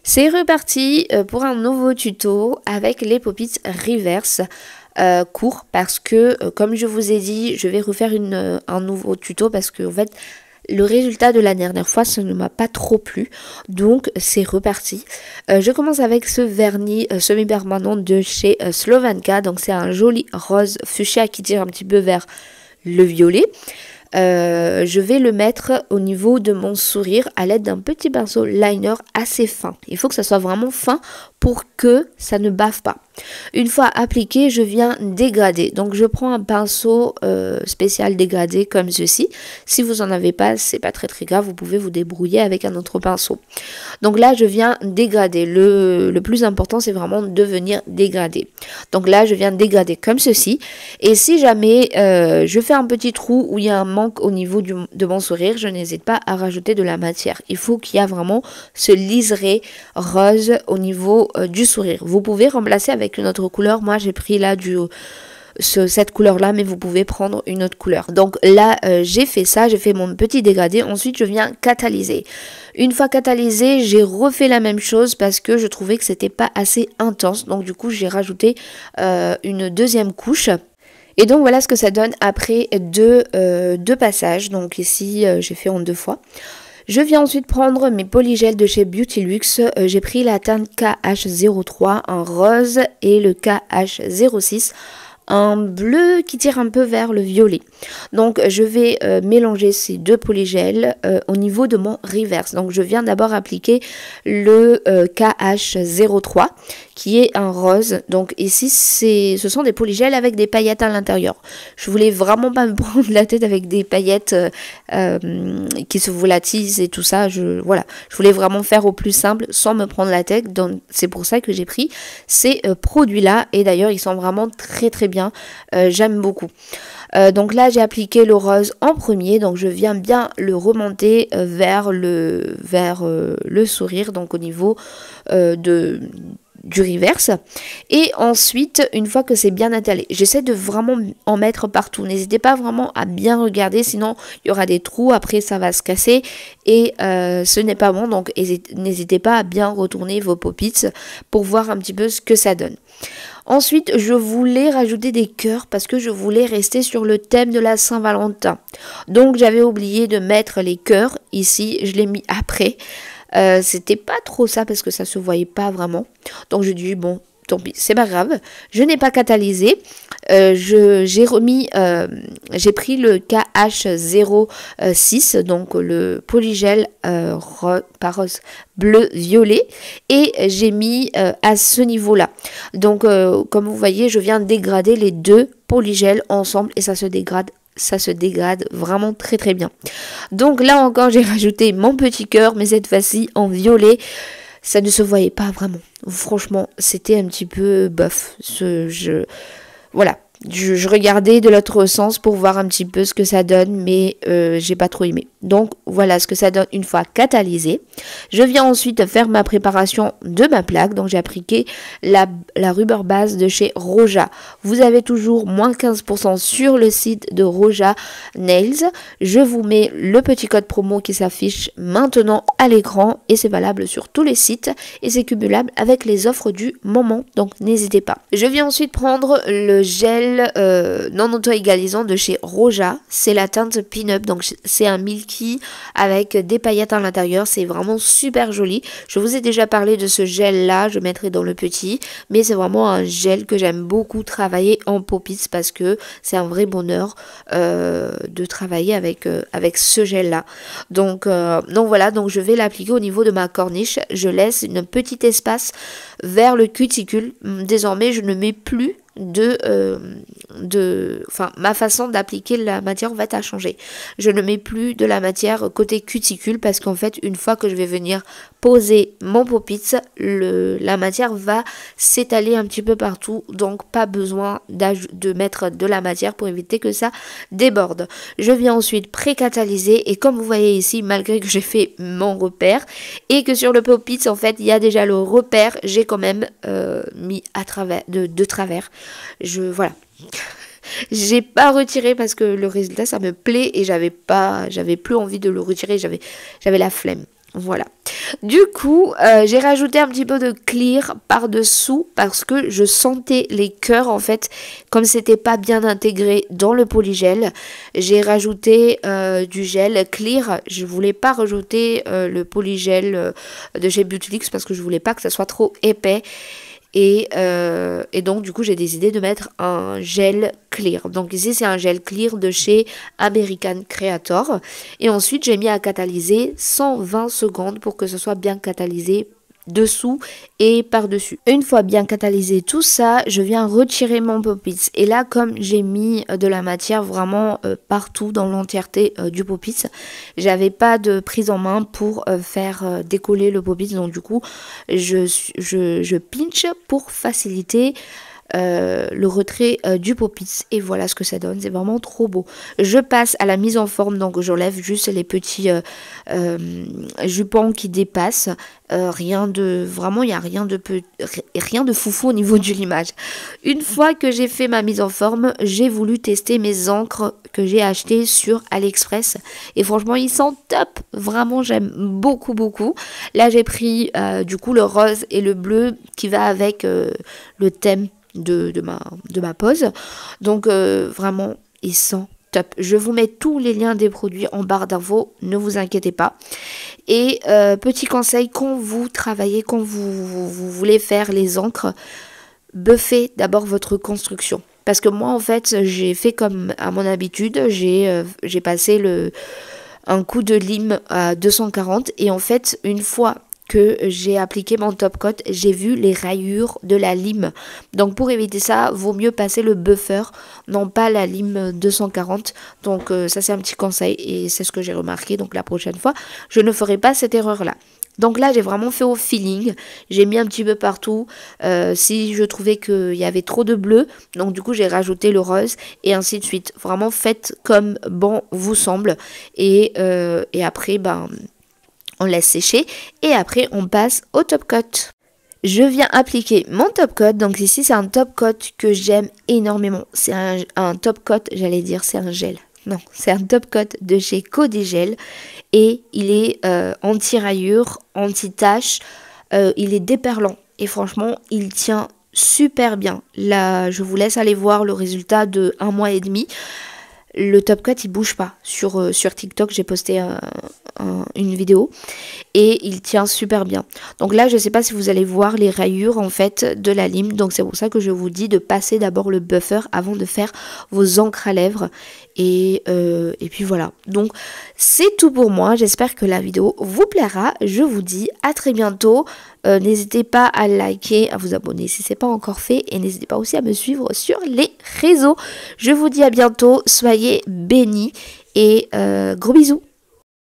C'est reparti pour un nouveau tuto avec les Pop-it reverse court parce que comme je vous ai dit, je vais refaire un nouveau tuto parce que en fait le résultat de la dernière fois, ça ne m'a pas trop plu. Donc, c'est reparti. Je commence avec ce vernis semi-permanent de chez Slovenka. Donc, c'est un joli rose fuchsia qui tire un petit peu vers le violet. Je vais le mettre au niveau de mon sourire à l'aide d'un petit pinceau liner assez fin. Il faut que ça soit vraiment fin pour que ça ne bave pas. Une fois appliqué, je viens dégrader. Donc je prends un pinceau spécial dégradé comme ceci. Si vous en avez pas, c'est pas très grave, vous pouvez vous débrouiller avec un autre pinceau. Donc là, je viens dégrader. Le plus important, c'est vraiment de venir dégrader. Donc là, je viens dégrader comme ceci. Et si jamais je fais un petit trou où il y a un manque au niveau de mon sourire, je n'hésite pas à rajouter de la matière. Il faut qu'il y ait vraiment ce liseré rose au niveau du sourire. Vous pouvez remplacer avec une autre couleur. Moi, j'ai pris là cette couleur là, mais vous pouvez prendre une autre couleur. Donc là j'ai fait ça, j'ai fait mon petit dégradé. Ensuite je viens catalyser. Une fois catalysé, j'ai refait la même chose parce que je trouvais que c'était pas assez intense. Donc du coup j'ai rajouté une deuxième couche. Et donc voilà ce que ça donne après deux passages. Donc ici j'ai fait en deux fois. Je viens ensuite prendre mes polygels de chez Beauty Luxe. J'ai pris la teinte KH03 en rose et le KH06 un bleu qui tire un peu vers le violet. Donc je vais mélanger ces deux polygels au niveau de mon reverse. Donc je viens d'abord appliquer le KH03 qui est un rose. Donc ici ce sont des polygels avec des paillettes à l'intérieur. Je voulais vraiment pas me prendre la tête avec des paillettes qui se volatilisent et tout ça. Voilà, je voulais vraiment faire au plus simple sans me prendre la tête. Donc c'est pour ça que j'ai pris ces produits là. Et d'ailleurs ils sont vraiment très bien. J'aime beaucoup. Donc là j'ai appliqué le rose en premier, donc je viens bien le remonter vers le sourire, donc au niveau du reverse. Et ensuite, une fois que c'est bien étalé, j'essaie de vraiment en mettre partout. N'hésitez pas vraiment à bien regarder, sinon il y aura des trous, après ça va se casser et ce n'est pas bon. Donc n'hésitez pas à bien retourner vos pop-its pour voir un petit peu ce que ça donne. Ensuite, je voulais rajouter des cœurs parce que je voulais rester sur le thème de la Saint-Valentin. Donc, j'avais oublié de mettre les cœurs. Ici, je l'ai mis après. C'était pas trop ça parce que ça se voyait pas vraiment. Donc, je dis, bon, tant pis, c'est pas grave. Je n'ai pas catalysé. J'ai pris le KH06, donc le polygel rose bleu violet, et j'ai mis à ce niveau là. Donc comme vous voyez, je viens dégrader les deux polygels ensemble et ça se dégrade vraiment très bien. Donc là encore j'ai rajouté mon petit cœur, mais cette fois-ci en violet. Ça ne se voyait pas vraiment. Franchement, c'était un petit peu bof. Voilà. Je regardais de l'autre sens pour voir un petit peu ce que ça donne, mais j'ai pas trop aimé. Donc voilà ce que ça donne une fois catalysé. Je viens ensuite faire ma préparation de ma plaque. Donc j'ai appliqué la rubber base de chez Roja. Vous avez toujours moins 15% sur le site de Roja Nails. Je vous mets le petit code promo qui s'affiche maintenant à l'écran et c'est valable sur tous les sites et c'est cumulable avec les offres du moment. Donc n'hésitez pas. Je viens ensuite prendre le gel non auto-égalisant de chez Roja. C'est la teinte Pin-Up. Donc c'est un milky avec des paillettes à l'intérieur. C'est vraiment super joli. Je vous ai déjà parlé de ce gel là. Je mettrai dans le petit. Mais c'est vraiment un gel que j'aime beaucoup travailler en pop-its parce que c'est un vrai bonheur de travailler avec ce gel là. Donc voilà. Donc je vais l'appliquer au niveau de ma corniche. Je laisse une petite espace vers le cuticule. Désormais je ne mets plus ma façon d'appliquer la matière va être changée. Je ne mets plus de la matière côté cuticule parce qu'en fait une fois que je vais venir poser mon pop-it, la matière va s'étaler un petit peu partout, donc pas besoin de mettre de la matière pour éviter que ça déborde. Je viens ensuite pré-catalyser et comme vous voyez ici, malgré que j'ai fait mon repère et que sur le pop-it en fait il y a déjà le repère, j'ai quand même mis à travers de travers. Voilà. J'ai pas retiré parce que le résultat ça me plaît et j'avais plus envie de le retirer, j'avais la flemme. Voilà. Du coup, j'ai rajouté un petit peu de clear par-dessous parce que je sentais les cœurs en fait, comme c'était pas bien intégré dans le polygel. J'ai rajouté du gel clear. Je voulais pas rajouter le polygel de chez Beautylix parce que je voulais pas que ça soit trop épais. Et donc du coup j'ai décidé de mettre un gel clear. Donc ici c'est un gel clear de chez American Creator. Et ensuite j'ai mis à catalyser 120 secondes pour que ce soit bien catalysé dessous et par-dessus. Une fois bien catalysé tout ça, je viens retirer mon Pop-It. Et là, comme j'ai mis de la matière vraiment partout dans l'entièreté du Pop-It, j'avais pas de prise en main pour faire décoller le Pop-It. Donc du coup, je pinch pour faciliter le retrait du Pop-It. Et voilà ce que ça donne, c'est vraiment trop beau. Je passe à la mise en forme, donc j'enlève juste les petits jupons qui dépassent. Rien de vraiment, il n'y a rien de foufou au niveau de l'image. Une fois que j'ai fait ma mise en forme, j'ai voulu tester mes encres que j'ai achetées sur AliExpress et franchement ils sont top, vraiment j'aime beaucoup beaucoup. Là j'ai pris du coup le rose et le bleu qui va avec le thème de ma pose, donc vraiment ils sont top. Je vous mets tous les liens des produits en barre d'infos, ne vous inquiétez pas. Et petit conseil, quand vous travaillez, quand vous voulez faire les encres, buffez d'abord votre construction. Parce que moi, en fait, j'ai fait comme à mon habitude, j'ai passé un coup de lime à 240 et en fait, une fois que j'ai appliqué mon top coat, j'ai vu les rayures de la lime. Donc pour éviter ça, vaut mieux passer le buffer, non pas la lime 240. Donc ça c'est un petit conseil et c'est ce que j'ai remarqué. Donc la prochaine fois, je ne ferai pas cette erreur-là. Donc là, j'ai vraiment fait au feeling. J'ai mis un petit peu partout. Si je trouvais qu'il y avait trop de bleu, donc du coup, j'ai rajouté le rose et ainsi de suite. Vraiment, faites comme bon vous semble. Et après, ben, on laisse sécher. Et après, on passe au top coat. Je viens appliquer mon top coat. Donc ici, c'est un top coat que j'aime énormément. C'est un top coat, j'allais dire, c'est un gel. Non, c'est un top coat de chez Codigel et il est anti-rayures, anti-taches, il est déperlant et franchement, il tient super bien. Là, je vous laisse aller voir le résultat de 1 mois et demi. Le top coat, il bouge pas. Sur TikTok, j'ai posté une vidéo et il tient super bien. Donc là, je sais pas si vous allez voir les rayures en fait de la lime. Donc c'est pour ça que je vous dis de passer d'abord le buffer avant de faire vos encres à lèvres. Et puis voilà. Donc c'est tout pour moi. J'espère que la vidéo vous plaira. Je vous dis à très bientôt. N'hésitez pas à liker, à vous abonner si ce n'est pas encore fait. Et n'hésitez pas aussi à me suivre sur les réseaux. Je vous dis à bientôt. Soyez bénis et gros bisous.